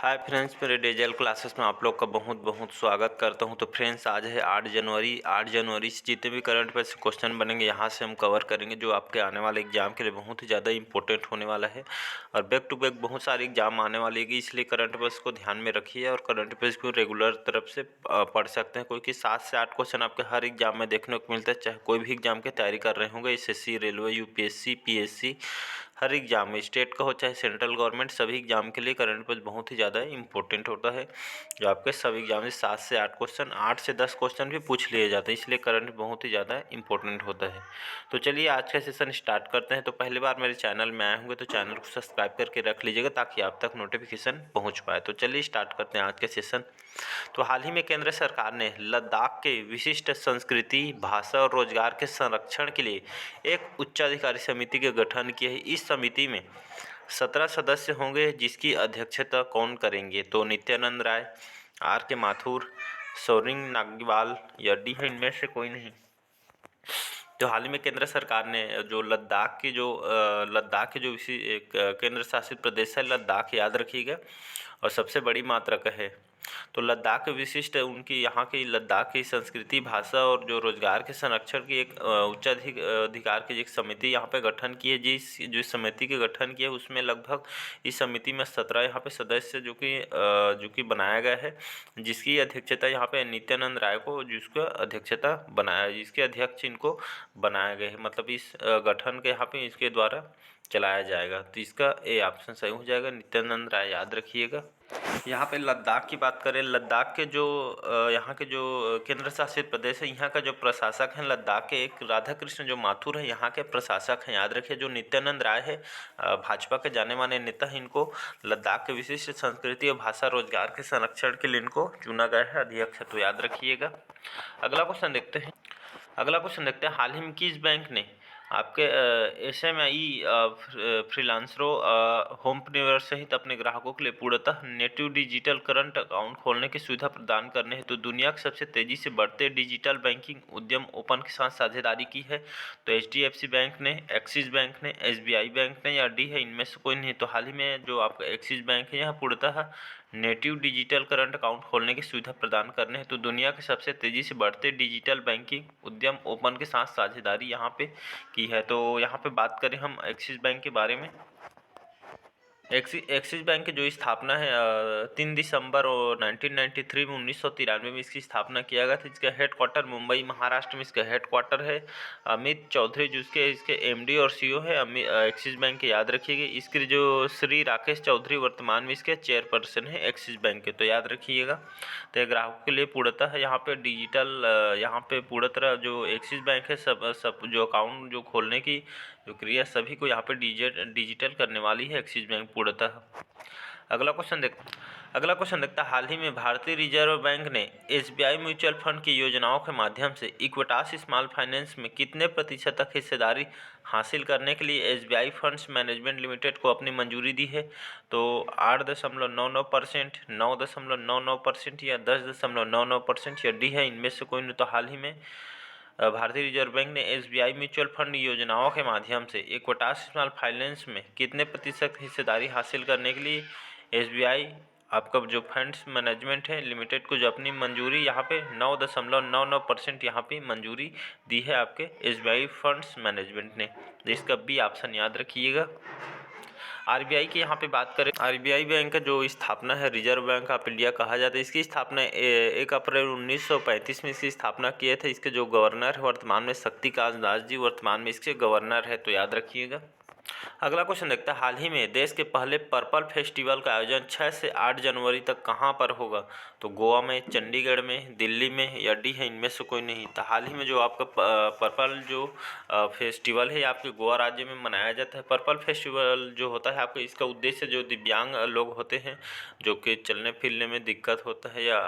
Hi friends, मेरे DL classes में आप लोग का बहुत बहुत स्वागत करता हूं। तो फ्रेंड्स, आज है 8 जनवरी से जितने भी करंट अफेयर्स क्वेश्चन बनेंगे यहाँ से हम कवर करेंगे, जो आपके आने वाले एग्जाम के लिए बहुत ही ज़्यादा इंपॉर्टेंट होने वाला है। और बैक टू बैक बहुत सारे एग्जाम आने वाले हैं, इसलिए करंट अफेयर्स को ध्यान में रखिए और करंट अफेयर्स को रेगुलर तरफ से पढ़ सकते हैं, क्योंकि 7 से 8 क्वेश्चन आपके हर एग्जाम में देखने को मिलता है। चाहे कोई भी एग्जाम की तैयारी कर रहे होंगे, एसएससी, रेलवे, यूपीएससी, पीएससी, हर एग्जाम में, स्टेट का हो चाहे सेंट्रल गवर्नमेंट, सभी एग्जाम के लिए करंट अफेयर्स बहुत ही ज़्यादा इंपॉर्टेंट होता है। जो आपके सभी एग्जाम में 7 से 8 क्वेश्चन, 8 से 10 क्वेश्चन भी पूछ लिए जाते हैं, इसलिए करंट बहुत ही ज़्यादा इंपॉर्टेंट होता है। तो चलिए आज का सेशन स्टार्ट करते हैं। तो पहली बार मेरे चैनल में आए होंगे तो चैनल को सब्सक्राइब करके रख लीजिएगा, ताकि आप तक नोटिफिकेशन पहुँच पाए। तो चलिए स्टार्ट करते हैं आज का सेशन। तो हाल ही में केंद्र सरकार ने लद्दाख के विशिष्ट संस्कृति, भाषा और रोजगार के संरक्षण के लिए एक उच्चाधिकार समिति का गठन किया है। इस समिति में 17 सदस्य होंगे, जिसकी अध्यक्षता कौन करेंगे? तो नित्यानंद राय, आर के माथुर, सोरेन नागवाल या डी है इनमें से कोई नहीं। तो हाल ही में केंद्र सरकार ने जो लद्दाख के जो केंद्र शासित प्रदेश है लद्दाख, याद रखिएगा, और सबसे बड़ी मात्रा का है। तो लद्दाख के विशिष्ट उनकी यहाँ की लद्दाख की संस्कृति, भाषा और जो रोजगार के संरक्षण की एक अधिकार की एक समिति यहाँ पे गठन की है। जो समिति के गठन किया है उसमें लगभग इस समिति में 17 यहाँ पे सदस्य जो कि बनाया गया है, जिसकी अध्यक्षता यहाँ पे नित्यानंद राय को जिसका अध्यक्षता बनाया, जिसके अध्यक्ष इनको बनाया गया है। मतलब इस गठन के यहाँ पे इसके द्वारा चलाया जाएगा। तो इसका ए ऑप्शन सही हो जाएगा, नित्यानंद राय, याद रखिएगा। यहाँ पे लद्दाख की बात करें, लद्दाख के जो यहाँ के जो केंद्र शासित प्रदेश है, यहाँ का जो प्रशासक है लद्दाख के, एक राधा कृष्ण जो माथुर है यहाँ के प्रशासक हैं, याद रखिए। जो नित्यानंद राय है भाजपा के जाने माने नेता हैं, इनको लद्दाख के विशिष्ट संस्कृति और भाषा रोजगार के संरक्षण के लिए इनको चुना गया है अध्यक्ष, तो याद रखिएगा। अगला क्वेश्चन देखते हैं। हाल ही में किस बैंक ने आपके एसएमई फ्रीलांसरों, होमप्रेन्योर सहित अपने ग्राहकों के लिए पूर्णतः नेटिव डिजिटल करंट अकाउंट खोलने की सुविधा प्रदान करने हेतु दुनिया के सबसे तेजी से बढ़ते डिजिटल बैंकिंग उद्यम ओपन के साथ साझेदारी की है? तो एचडीएफसी बैंक ने, एक्सिस बैंक ने, एसबीआई बैंक ने या डी है इनमें से कोई नहीं। तो हाल ही में जो आपका एक्सिस बैंक है यहाँ पूर्णतः नेटिव डिजिटल करंट अकाउंट खोलने की सुविधा प्रदान करने हेतु दुनिया के सबसे तेजी से बढ़ते डिजिटल बैंकिंग उद्यम ओपन के साथ साझेदारी यहाँ पे की है। तो यहाँ पे बात करें हम एक्सिस बैंक के बारे में। एक्सिस बैंक की जो स्थापना है 3 दिसंबर 1993 में 1993 में इसकी स्थापना किया गया था। इसका हेडक्वार्टर मुंबई महाराष्ट्र में इसका हेडक्वार्टर है। अमित चौधरी जो इसके एमडी और सीईओ है एक्सिस बैंक के, याद रखिएगा। इसके जो श्री राकेश चौधरी वर्तमान में इसके चेयरपर्सन है एक्सिस बैंक के, तो याद रखिएगा। तो ग्राहकों के लिए पूर्णतः यहाँ पे डिजिटल यहाँ पे पूर्ण तरह जो एक्सिस बैंक है सब जो अकाउंट जो खोलने की जो क्रिया सभी को यहाँ पे डिजिटल करने वाली है एक्सिस बैंक पूर्णतः। अगला क्वेश्चन देखता है। हाल ही में भारतीय रिजर्व बैंक ने एसबीआई म्यूचुअल फंड की योजनाओं के माध्यम से इक्विटास स्मॉल फाइनेंस में कितने प्रतिशत तक हिस्सेदारी हासिल करने के लिए एसबीआई फंड्स मैनेजमेंट लिमिटेड को अपनी मंजूरी दी है? तो 8.99%, 9.99% या 10.99% या डी है इनमें से कोई नहीं। तो हाल ही में भारतीय रिजर्व बैंक ने एसबीआई म्यूचुअल फंड योजनाओं के माध्यम से इक्विटास स्मॉल फाइनेंस में कितने प्रतिशत हिस्सेदारी हासिल करने के लिए एसबीआई आपका जो फंड्स मैनेजमेंट है लिमिटेड को जो अपनी मंजूरी यहाँ पे 9.99% यहाँ पे मंजूरी दी है आपके एसबीआई फंड्स मैनेजमेंट ने। इसका बी ऑप्शन याद रखिएगा। आरबीआई की यहाँ पे बात करें, आरबीआई बैंक का जो स्थापना है, रिजर्व बैंक ऑफ इंडिया कहा जाता है, इसकी स्थापना 1 अप्रैल 1935 में इसकी स्थापना किए थे। इसके जो गवर्नर है वर्तमान में शक्तिकांत दास जी वर्तमान में इसके गवर्नर है, तो याद रखिएगा। अगला क्वेश्चन देखता है। हाल ही में देश के पहले पर्पल फेस्टिवल का आयोजन 6 से 8 जनवरी तक कहाँ पर होगा? तो गोवा में, चंडीगढ़ में, दिल्ली में या डी है इनमें से कोई नहीं। तो हाल ही में जो आपका पर्पल जो फेस्टिवल है आपके गोवा राज्य में मनाया जाता है। पर्पल फेस्टिवल जो होता है आपका, इसका उद्देश्य जो दिव्यांग लोग होते हैं जो कि चलने फिरने में दिक्कत होता है या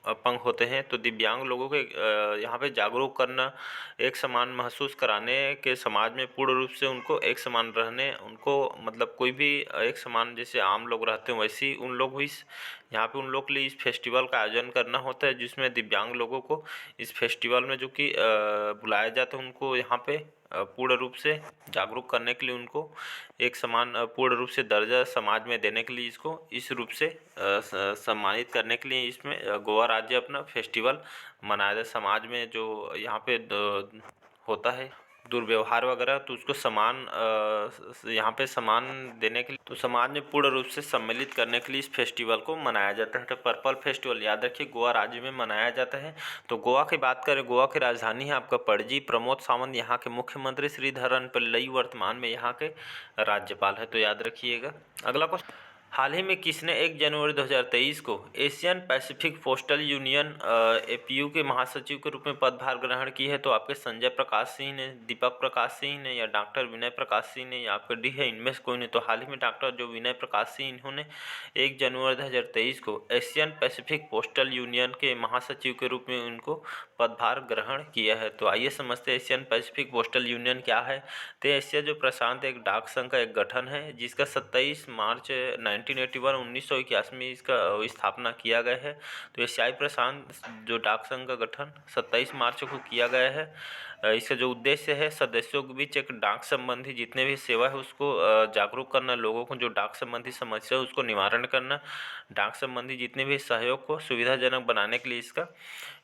अपंग होते हैं, तो दिव्यांग लोगों के यहाँ पे जागरूक करना, एक समान महसूस कराने के, समाज में पूर्ण रूप से उनको एक समान रहने, उनको मतलब कोई भी एक समान जैसे आम लोग रहते हैं वैसे ही उन लोग भी यहाँ पे उन लोग के लिए इस फेस्टिवल का आयोजन करना होता है, जिसमें दिव्यांग लोगों को इस फेस्टिवल में जो कि बुलाया जाता है, उनको यहाँ पे पूर्ण रूप से जागरूक करने के लिए उनको एक समान पूर्ण रूप से दर्जा समाज में देने के लिए इसको इस रूप से सम्मानित करने के लिए इसमें गोवा राज्य अपना फेस्टिवल मनाया जाए। समाज में जो यहाँ पे होता है दुर्व्यवहार वगैरह, तो उसको यहाँ पे सम्मान देने के लिए तो समाज में पूर्ण रूप से सम्मिलित करने के लिए इस फेस्टिवल को मनाया जाता है। तो पर्पल फेस्टिवल याद रखिए गोवा राज्य में मनाया जाता है। तो गोवा की बात करें, गोवा की राजधानी है आपका पणजी। प्रमोद सावंत यहाँ के मुख्यमंत्री, श्रीधरन पिल्लई वर्तमान में यहाँ के राज्यपाल है, तो याद रखिएगा। अगला क्वेश्चन, हाल ही में किसने 1 जनवरी 2023 को Asian Pacific postal union APU के महासचिव के रूप में पदभार ग्रहण की है? तो आपके संजय प्रकाश सिंह ने, दीपक प्रकाश सिंह ने, या डॉक्टर विनय प्रकाश सिंह ने, या आपके डी है इनमें से कोई नहीं। तो हाल ही में डॉक्टर जो विनय प्रकाश सिंह, इन्होंने 1 जनवरी 2023 को एशियन पैसिफिक पोस्टल यूनियन के महासचिव के रूप में उनको पदभार ग्रहण किया है। तो आइए समझते हैं एशियन पैसिफिक पोस्टल यूनियन क्या है। तो एशिया जो प्रशांत एक डाक संघ का एक गठन है जिसका 27 मार्च 1981 में इसका स्थापना किया गया है। तो एशियाई प्रशांत जो डाक संघ का गठन 27 मार्च को किया गया है। इसका जो उद्देश्य है सदस्यों के बीच एक डाक संबंधी जितने भी सेवा है उसको जागरूक करना, लोगों को जो डाक संबंधी समस्या है उसको निवारण करना, डाक संबंधी जितने भी सहयोग को सुविधाजनक बनाने के लिए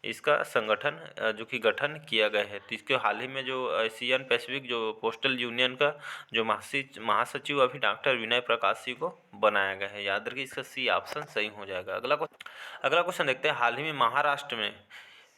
इसका संगठन जो कि गठन किया गया है। तो इसके हाल ही में जो एशियन पैसिफिक जो पोस्टल यूनियन का जो महासचिव अभी डॉक्टर विनय प्रकाश सिंह को बनाया गया है। याद रखिए इसका सी ऑप्शन सही हो जाएगा। अगला क्वेश्चन देखते हैं, हाल ही में महाराष्ट्र में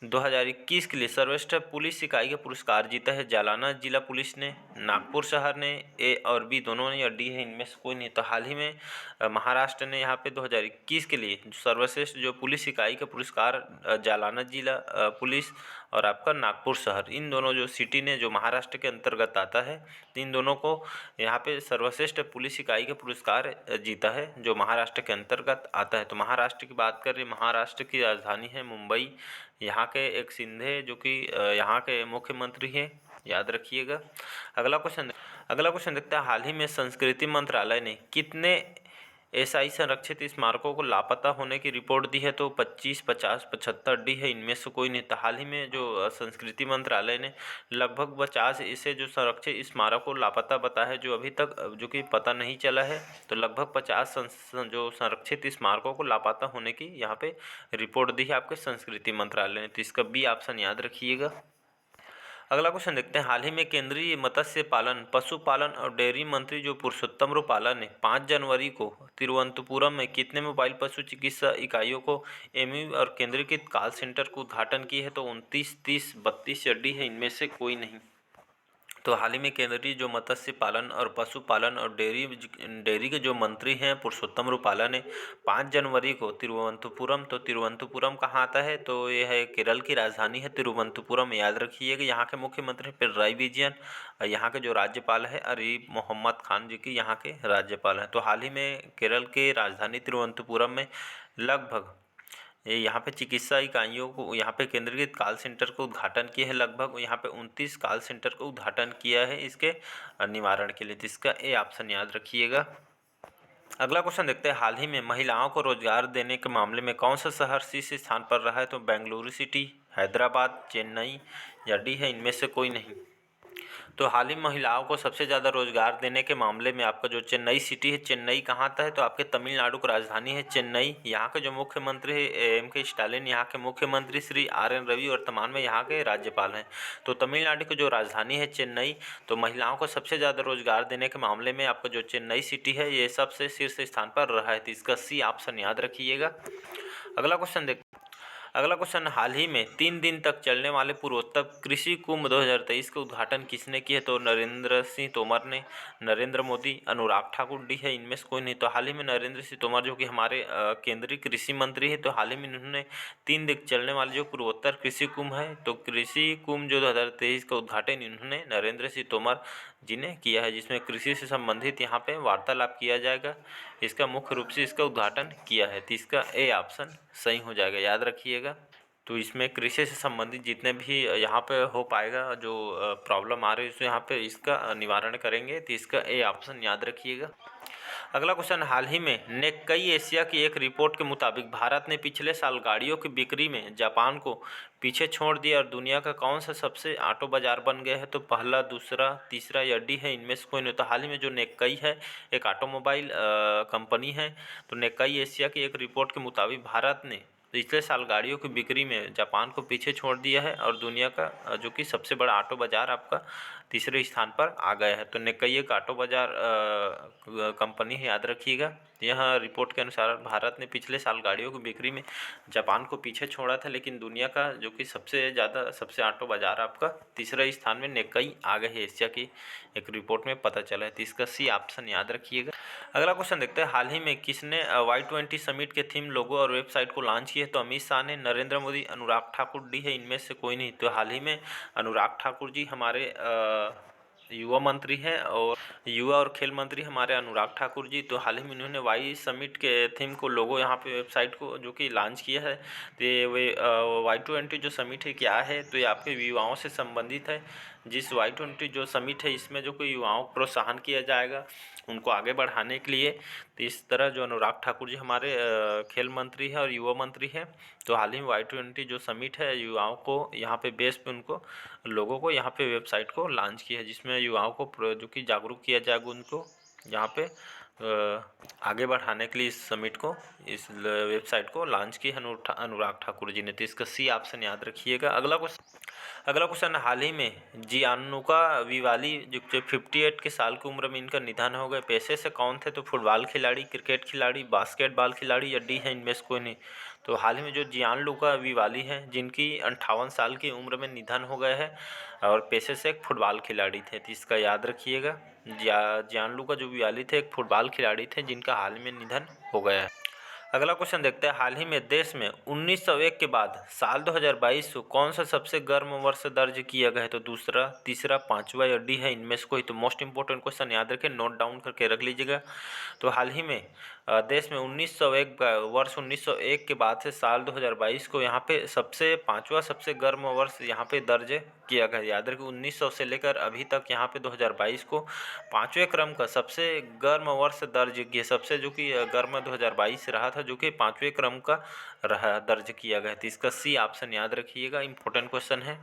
2021 के लिए सर्वश्रेष्ठ पुलिस इकाई का पुरस्कार जीता है। जालना जिला पुलिस ने, नागपुर शहर ने, ए और बी दोनों ने, या डी है इनमें से कोई नहीं। तो हाल ही में महाराष्ट्र ने यहाँ पे 2021 के लिए सर्वश्रेष्ठ जो पुलिस इकाई का पुरस्कार जालना जिला पुलिस और आपका नागपुर शहर, इन दोनों जो सिटी ने जो महाराष्ट्र के अंतर्गत आता है, इन दोनों को यहाँ पे सर्वश्रेष्ठ पुलिस इकाई का पुरस्कार जीता है जो महाराष्ट्र के अंतर्गत आता है। तो महाराष्ट्र की बात करें, महाराष्ट्र की राजधानी है मुंबई। यहाँ के एक सिंधे जो कि यहाँ के मुख्यमंत्री हैं, याद रखिएगा। अगला क्वेश्चन देखते हैं, हाल ही में संस्कृति मंत्रालय ने कितने एसआई संरक्षित स्मारकों को लापता होने की रिपोर्ट दी है? तो 25, 50, 75, डी है इनमें से कोई नहीं। तो हाल ही में जो संस्कृति मंत्रालय ने लगभग 50 ऐसे जो संरक्षित स्मारक को लापता बताया है, जो अभी तक जो कि पता नहीं चला है। तो लगभग 50 जो संरक्षित स्मारकों को लापता होने की यहाँ पे रिपोर्ट दी है आपके संस्कृति मंत्रालय ने। तो इसका बी ऑप्शन याद रखिएगा। अगला क्वेश्चन देखते हैं, हाल ही में केंद्रीय मत्स्य पालन, पशुपालन और डेयरी मंत्री जो पुरुषोत्तम रूपाला ने 5 जनवरी को तिरुवनंतपुरम में कितने मोबाइल पशु चिकित्सा इकाइयों को एमयू और केंद्रीकृत कॉल सेंटर का उद्घाटन किए हैं? तो 29, 30, 32 या डी है इनमें से कोई नहीं। तो हाल ही में केंद्रीय जो मत्स्य पालन और पशुपालन और डेयरी के जो मंत्री हैं पुरुषोत्तम रूपाला ने 5 जनवरी को तिरुवनंतपुरम, तो तिरुवनंतपुरम कहाँ आता है? तो ये है केरल की राजधानी है तिरुवनंतपुरम। याद रखिएगा। यहाँ के मुख्यमंत्री पिनराई विजयन, यहाँ के जो राज्यपाल है अरीफ मोहम्मद खान जी की यहाँ के राज्यपाल हैं। तो हाल ही में केरल के राजधानी तिरुवनंतपुरम में लगभग यहाँ पे चिकित्सा इकाइयों को, यहाँ पे केंद्रीकृत कॉल सेंटर को उद्घाटन किया है। लगभग यहाँ पे 29 कॉल सेंटर को उद्घाटन किया है इसके निवारण के लिए। जिसका ए ऑप्शन याद रखिएगा। अगला क्वेश्चन देखते हैं, हाल ही में महिलाओं को रोजगार देने के मामले में कौन सा शहर शीर्ष स्थान पर रहा है? तो बेंगलुरु सिटी, हैदराबाद, चेन्नई या डी है इनमें से कोई नहीं। तो हाल ही महिलाओं को सबसे ज़्यादा रोजगार देने के मामले में आपका जो चेन्नई सिटी है, चेन्नई कहाँ आता है? तो आपके तमिलनाडु की राजधानी है चेन्नई। यहाँ के जो मुख्यमंत्री है एम.के. स्टालिन, यहाँ के मुख्यमंत्री श्री आर.एन. रवि वर्तमान में यहाँ के राज्यपाल हैं। तो तमिलनाडु की जो राजधानी है चेन्नई, तो महिलाओं को सबसे ज़्यादा रोजगार देने के मामले में आपका जो चेन्नई सिटी है ये सबसे शीर्ष स्थान पर रहा है। तो इसका सी ऑप्शन याद रखिएगा। अगला क्वेश्चन, हाल ही में 3 दिन तक चलने वाले पूर्वोत्तर कृषि कुंभ 2023 का उद्घाटन किसने किया? तो नरेंद्र सिंह तोमर ने, नरेंद्र मोदी, अनुराग ठाकुर, डी है इनमें से कोई नहीं। तो हाल ही में नरेंद्र सिंह तोमर जो कि हमारे केंद्रीय कृषि मंत्री है, तो हाल ही में उन्होंने 3 दिन चलने वाले जो पूर्वोत्तर कृषि कुंभ है, तो कृषि कुंभ जो 2023 का उद्घाटन इन्होंने नरेंद्र सिंह तोमर जी ने किया है, जिसमें कृषि से संबंधित यहाँ पे वार्तालाप किया जाएगा। इसका मुख्य रूप से इसका उद्घाटन किया है। तो इसका ए ऑप्शन सही हो जाएगा, याद रखिएगा। तो इसमें कृषि से संबंधित जितने भी यहाँ पे हो पाएगा जो प्रॉब्लम आ रही है, उसमें यहाँ पे इसका निवारण करेंगे। तो इसका ए ऑप्शन याद रखिएगा। अगला क्वेश्चन, हाल ही में निक्केई एशिया की एक रिपोर्ट के मुताबिक भारत ने पिछले साल गाड़ियों की बिक्री में जापान को पीछे छोड़ दिया और दुनिया का कौन सा सबसे ऑटो बाजार बन गया है? तो पहला, दूसरा, तीसरा या डी है इनमें से कोई नहीं। तो हाल ही में जो निक्केई है एक ऑटोमोबाइल कंपनी है, तो निक्केई एशिया की एक रिपोर्ट के मुताबिक भारत ने पिछले साल गाड़ियों की बिक्री में जापान को पीछे छोड़ दिया है और दुनिया का जो कि सबसे बड़ा ऑटो बाजार आपका तीसरे स्थान पर आ गया है। तो निक्केई एक ऑटो बाजार कंपनी है, याद रखिएगा। यह रिपोर्ट के अनुसार भारत ने पिछले साल गाड़ियों की बिक्री में जापान को पीछे छोड़ा था, लेकिन दुनिया का जो कि सबसे ऑटो बाजार आपका तीसरे स्थान में निक्केई आ गए है, एशिया की एक रिपोर्ट में पता चला है। तो इसका सी ऑप्शन याद रखिएगा। अगला क्वेश्चन देखते हैं, हाल ही में किसने Y20 समिट के थीम, लोगो और वेबसाइट को लॉन्च किया है? तो अमित शाह ने, नरेंद्र मोदी, अनुराग ठाकुर, डी है इनमें से कोई नहीं। तो हाल ही में अनुराग ठाकुर जी हमारे युवा मंत्री हैं और युवा और खेल मंत्री हमारे अनुराग ठाकुर जी। तो हाल ही में उन्होंने वाई समिट के थीम को, लोगो, यहाँ पे वेबसाइट को जो कि लॉन्च किया है। तो ये Y20 जो समिट है क्या है? तो ये आपके युवाओं से संबंधित है। जिस Y20 जो समिट है इसमें जो कोई युवाओं को प्रोत्साहन किया जाएगा उनको आगे बढ़ाने के लिए। तो इस तरह जो अनुराग ठाकुर जी हमारे खेल मंत्री हैं और युवा मंत्री हैं, तो हाल ही में Y20 जो समिट है युवाओं को यहाँ पे बेस पे उनको लोगों को यहाँ पे वेबसाइट को लॉन्च किया है, जिसमें युवाओं को जो कि जागरूक किया जाएगा उनको यहाँ पे आगे बढ़ाने के लिए इस समिट को, इस वेबसाइट को लॉन्च की अनुराग ठाकुर जी ने। तो इसका सी ऑप्शन याद रखिएगा। अगला क्वेश्चन, हाल ही में जियानुका विवाली जो 58 के साल की उम्र में इनका निधन हो गया, पेशे से कौन थे? तो फुटबॉल खिलाड़ी, क्रिकेट खिलाड़ी, बास्केटबॉल खिलाड़ी या डी है इनमें से कोई नहीं। तो हाल ही में जो जियानलुका विवाली हैं जिनकी 58 साल की उम्र में निधन हो गया है और पेशे से एक फुटबॉल खिलाड़ी थे। तो इसका याद रखिएगा, जियानलुका जो विवाली थे एक फुटबॉल खिलाड़ी थे जिनका हाल ही में निधन हो गया है। अगला क्वेश्चन देखते हैं, हाल ही में देश में 1901 के बाद साल 2022 को कौन सा सबसे गर्म वर्ष दर्ज किया गया है? तो दूसरा, तीसरा, पांचवा या डी है इनमें से कोई। तो मोस्ट इंपोर्टेंट क्वेश्चन याद रखें, नोट डाउन करके रख लीजिएगा। तो हाल ही में देश में 1901 वर्ष 1901 के बाद से साल 2022 को यहाँ पे पांचवा सबसे गर्म वर्ष यहाँ पे दर्ज किया गया। याद रखें 1900 से लेकर अभी तक यहाँ पे 2022 को पाँचवें क्रम का सबसे गर्म वर्ष दर्ज किया, सबसे जो कि गर्म 2022 रहा था जो कि पाँचवें क्रम का रहा दर्ज किया गया। तो इसका सी ऑप्शन याद रखिएगा, इंपॉर्टेंट क्वेश्चन है।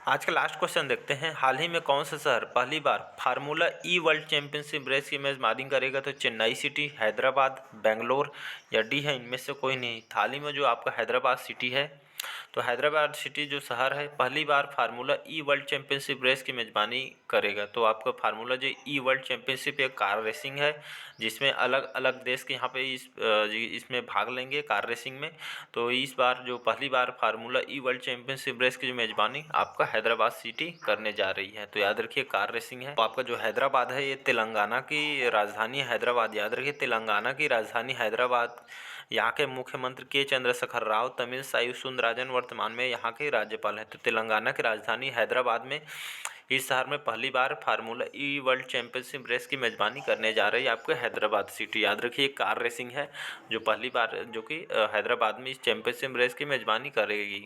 आज का लास्ट क्वेश्चन देखते हैं, हाल ही में कौन सा शहर पहली बार फार्मूला ई वर्ल्ड चैंपियनशिप रेस की मेजबानी करेगा? तो चेन्नई सिटी, हैदराबाद, बेंगलोर या डी है इनमें से कोई नहीं। हाल ही में जो आपका हैदराबाद सिटी है, तो हैदराबाद सिटी जो शहर है पहली बार फार्मूला ई वर्ल्ड चैंपियनशिप रेस की मेजबानी करेगा। तो आपका फार्मूला जो ई वर्ल्ड चैंपियनशिप एक कार रेसिंग है जिसमें अलग अलग देश के यहाँ पे इसमें भाग लेंगे कार रेसिंग में। तो इस बार जो पहली बार फार्मूला ई वर्ल्ड चैंपियनशिप रेस की जो मेजबानी आपका हैदराबाद सिटी करने जा रही है। तो याद रखिए कार रेसिंग है। तो आपका जो हैदराबाद है ये तेलंगाना की राजधानी हैदराबाद, याद रखिए तेलंगाना की राजधानी हैदराबाद। यहाँ के मुख्यमंत्री के चंद्रशेखर राव, तमिलसाई सुंदरराजन वर्तमान में यहाँ के राज्यपाल हैं। तो तेलंगाना की राजधानी हैदराबाद में इस शहर में पहली बार फार्मूला ई वर्ल्ड चैंपियनशिप रेस की मेजबानी करने जा रही है आपके हैदराबाद सिटी। याद रखिए कार रेसिंग है जो पहली बार जो कि हैदराबाद में इस चैंपियनशिप रेस की मेजबानी करेगी।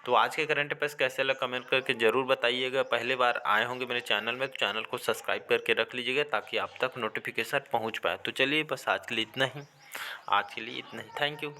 तो आज के करंट अफेयर्स कैसे लगा कमेंट करके ज़रूर बताइएगा। पहले बार आए होंगे मेरे चैनल में तो चैनल को सब्सक्राइब करके रख लीजिएगा ताकि आप तक नोटिफिकेशन पहुंच पाए। तो चलिए बस आज के लिए इतना ही, थैंक यू।